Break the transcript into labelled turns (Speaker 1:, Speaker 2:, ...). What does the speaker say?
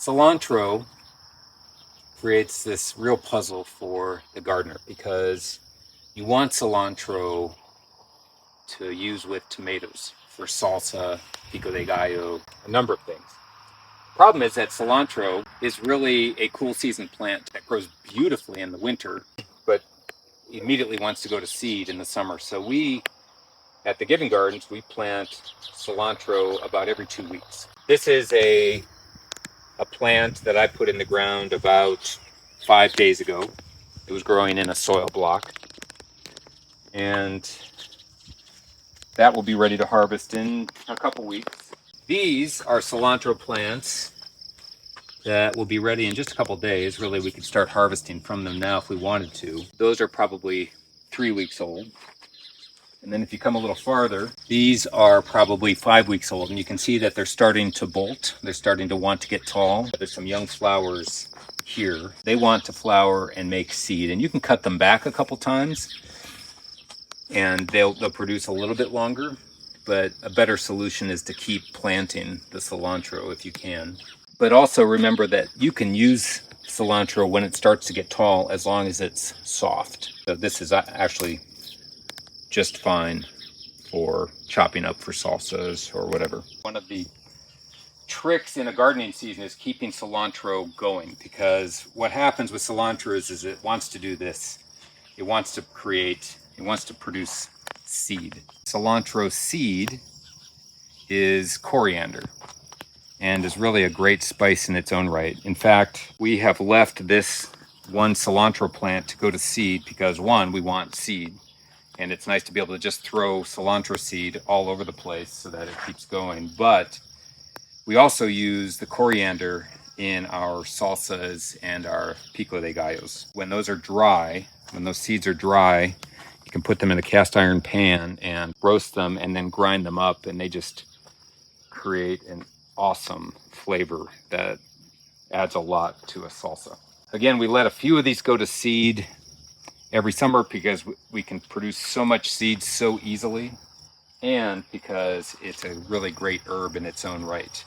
Speaker 1: Cilantro creates this real puzzle for the gardener because you want cilantro to use with tomatoes for salsa, pico de gallo, a number of things. The problem is that cilantro is really a cool season plant that grows beautifully in the winter, but immediately wants to go to seed in the summer. So we, at the Giving Gardens, we plant cilantro about every 2 weeks. This is a plant that I put in the ground about 5 days ago. It was growing in a soil block, and that will be ready to harvest in a couple weeks. These are cilantro plants that will be ready in just a couple days. Really, we could start harvesting from them now if we wanted to. Those are probably 3 weeks old. And then if you come a little farther, these are probably 5 weeks old, and you can see that they're starting to bolt. They're starting to want to get tall. There's some young flowers here. They want to flower and make seed, and you can cut them back a couple times and they'll produce a little bit longer, but a better solution is to keep planting the cilantro if you can. But also remember that you can use cilantro when it starts to get tall as long as it's soft. So this is actually just fine for chopping up for salsas or whatever. One of the tricks in a gardening season is keeping cilantro going, because what happens with cilantro is it wants to do this. It wants to produce seed. Cilantro seed is coriander and is really a great spice in its own right. In fact, we have left this one cilantro plant to go to seed because, one, we want seed, and it's nice to be able to just throw cilantro seed all over the place so that it keeps going. But we also use the coriander in our salsas and our pico de gallos. When those are dry, when those seeds are dry, you can put them in a cast iron pan and roast them and then grind them up, and they just create an awesome flavor that adds a lot to a salsa. Again, we let a few of these go to seed every summer because we can produce so much seed so easily, and because it's a really great herb in its own right.